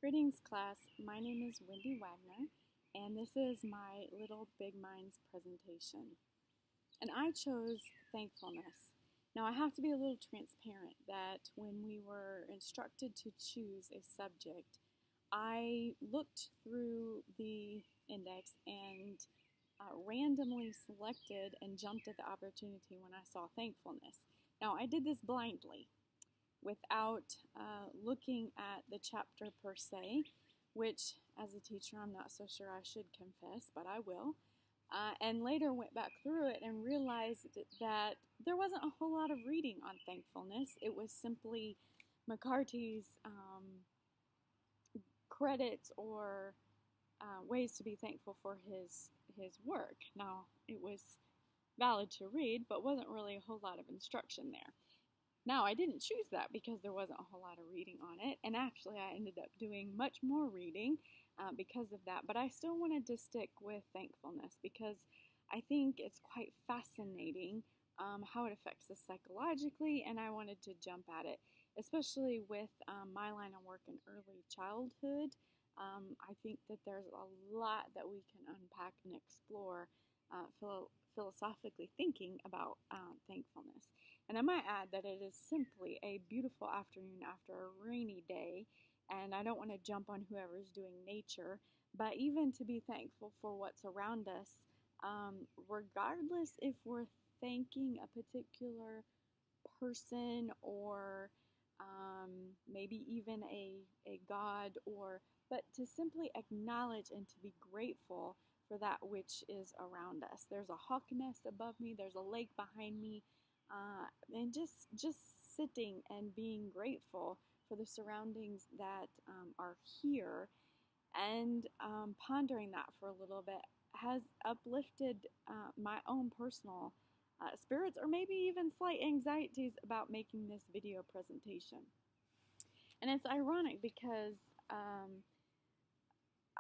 Greetings, class. My name is Wendy Wagner, and this is my Little Big Minds presentation. And I chose thankfulness. Now, I have to be a little transparent that when we were instructed to choose a subject, I looked through the index and randomly selected and jumped at the opportunity when I saw thankfulness. Now, I did this blindly, without looking at the chapter per se, which as a teacher I'm not so sure I should confess, but I will. And later went back through it and realized that there wasn't a whole lot of reading on thankfulness. It was simply McCarty's credits or ways to be thankful for his work. Now, it was valid to read, but wasn't really a whole lot of instruction there. Now, I didn't choose that because there wasn't a whole lot of reading on it, and actually I ended up doing much more reading because of that, but I still wanted to stick with thankfulness because I think it's quite fascinating how it affects us psychologically, and I wanted to jump at it, especially with my line of work in early childhood. I think that there's a lot that we can unpack and explore philosophically thinking about thankfulness. And I might add that it is simply a beautiful afternoon after a rainy day, and I don't want to jump on whoever's doing nature, but even to be thankful for what's around us, regardless if we're thanking a particular person or maybe even a God, but to simply acknowledge and to be grateful for that which is around us. There's a hawk nest above me, there's a lake behind me, and just sitting and being grateful for the surroundings that are here and pondering that for a little bit has uplifted my own personal spirits, or maybe even slight anxieties about making this video presentation. And it's ironic because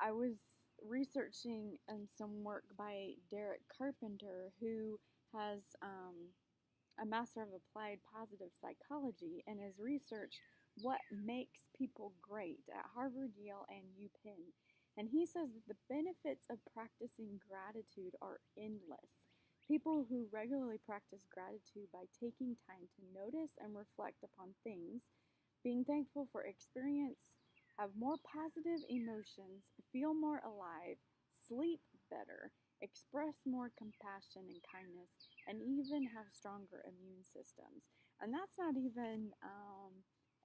I was researching some work by Derek Carpenter, who has a Master of Applied Positive Psychology, and has researched what makes people great at Harvard, Yale, and UPenn. And he says that the benefits of practicing gratitude are endless. People who regularly practice gratitude by taking time to notice and reflect upon things, being thankful for experience, have more positive emotions, feel more alive, sleep better, express more compassion and kindness, and even have stronger immune systems. And that's not even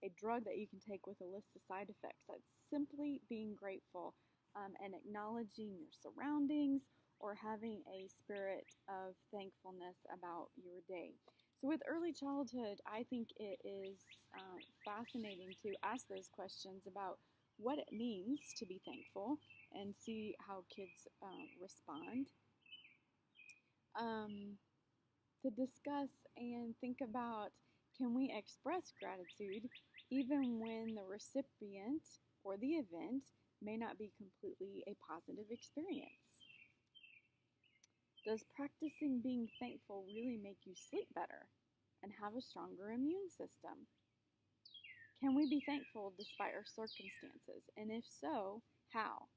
a drug that you can take with a list of side effects. That's simply being grateful and acknowledging your surroundings, or having a spirit of thankfulness about your day. So with early childhood, I think it is fascinating to ask those questions about what it means to be thankful and see how kids respond. To discuss and think about, can we express gratitude even when the recipient or the event may not be completely a positive experience? Does practicing being thankful really make you sleep better and have a stronger immune system? Can we be thankful despite our circumstances? And if so, how?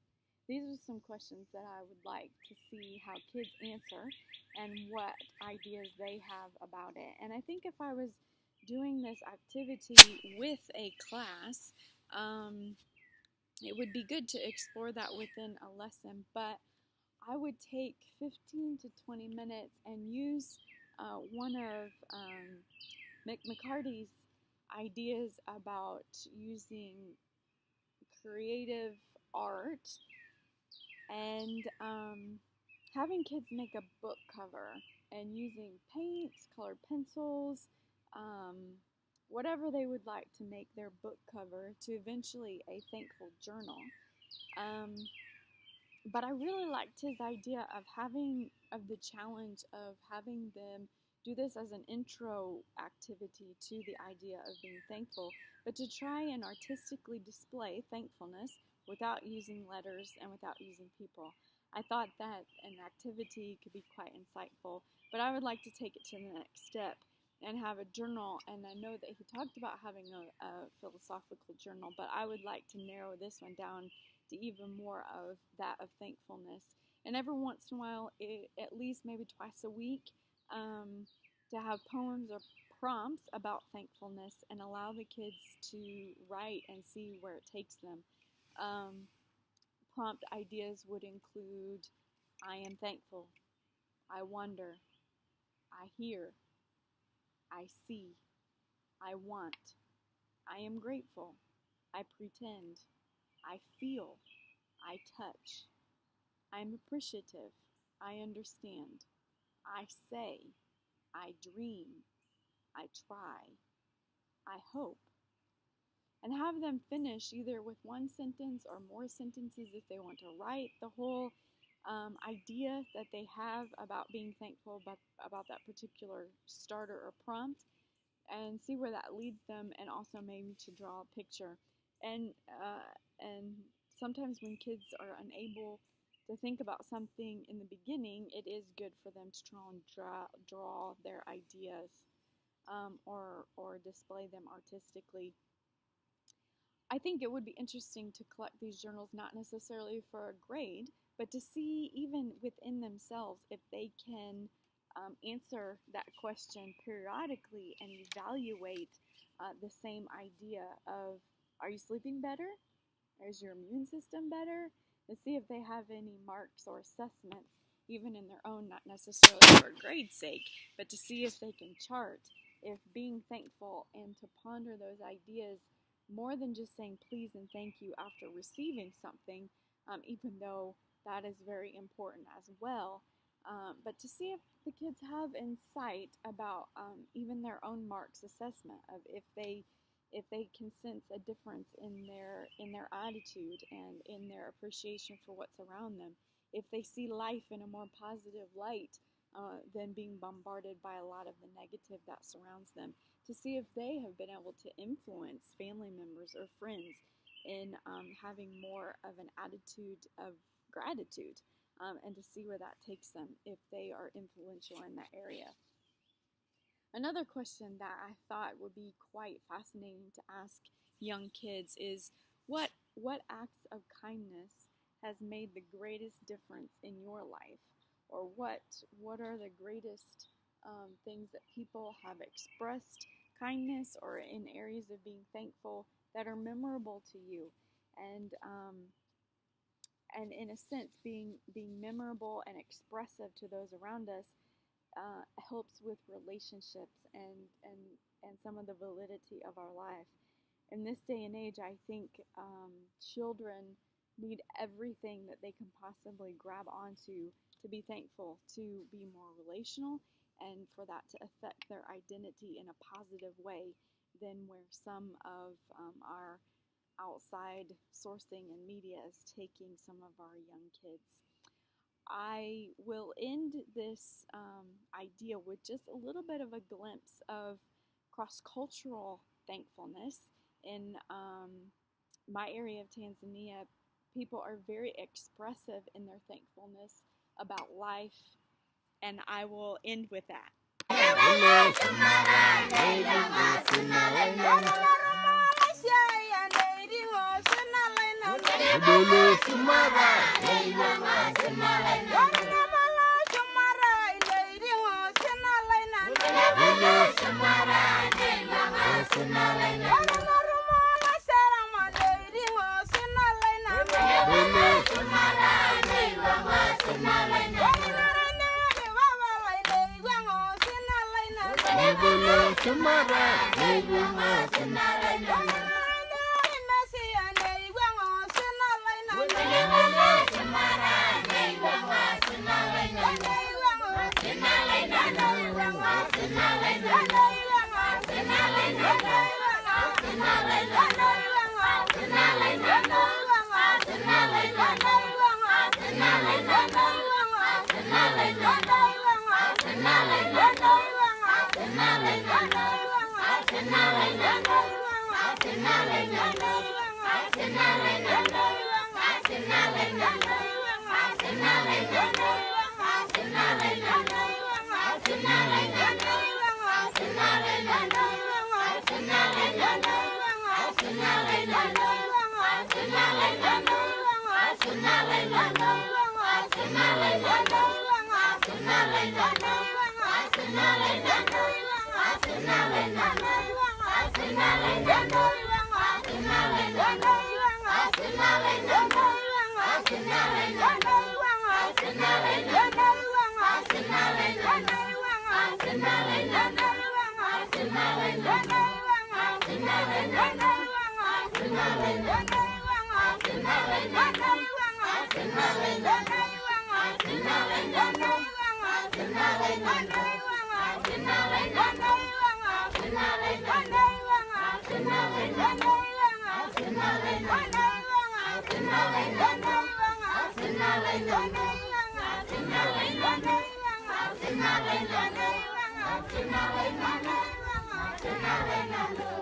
These are some questions that I would like to see how kids answer and what ideas they have about it. And I think if I was doing this activity with a class, it would be good to explore that within a lesson, but I would take 15 to 20 minutes and use one of McCarty's ideas about using creative art and having kids make a book cover and using paints, colored pencils, whatever they would like to make their book cover to eventually a thankful journal. But I really liked his idea of the challenge of having them do this as an intro activity to the idea of being thankful, but to try and artistically display thankfulness without using letters and without using people. I thought that an activity could be quite insightful, but I would like to take it to the next step and have a journal. And I know that he talked about having a philosophical journal, but I would like to narrow this one down to even more of that of thankfulness. And every once in a while, at least maybe twice a week, to have poems or prompts about thankfulness and allow the kids to write and see where it takes them. Prompt ideas would include: I am thankful, I wonder, I hear, I see, I want, I am grateful, I pretend, I feel, I touch, I'm appreciative, I understand, I say, I dream, I try, I hope. And have them finish either with one sentence or more sentences if they want to write the whole idea that they have about being thankful, about that particular starter or prompt, and see where that leads them, and also maybe to draw a picture. And sometimes when kids are unable to think about something in the beginning, it is good for them to try and draw their ideas, or display them artistically. I think it would be interesting to collect these journals, not necessarily for a grade, but to see even within themselves if they can answer that question periodically and evaluate the same idea of, are you sleeping better? Is your immune system better? And see if they have any marks or assessments, even in their own, not necessarily for grade's sake, but to see if they can chart if being thankful and to ponder those ideas more than just saying please and thank you after receiving something, even though that is very important as well. But to see if the kids have insight about even their own marks assessment of if they can sense a difference in their attitude and in their appreciation for what's around them, if they see life in a more positive light than being bombarded by a lot of the negative that surrounds them, to see if they have been able to influence family members or friends in having more of an attitude of gratitude, and to see where that takes them if they are influential in that area. Another question that I thought would be quite fascinating to ask young kids is, what acts of kindness has made the greatest difference in your life? Or what are the greatest things that people have expressed kindness or in areas of being thankful that are memorable to you? And in a sense, being memorable and expressive to those around us helps with relationships and some of the validity of our life. In this day and age, I think children need everything that they can possibly grab onto to be thankful, to be more relational, and for that to affect their identity in a positive way than where some of our outside sourcing and media is taking some of our young kids. I will end this idea with just a little bit of a glimpse of cross-cultural thankfulness. In my area of Tanzania, people are very expressive in their thankfulness about life, and I will end with that. Thank you.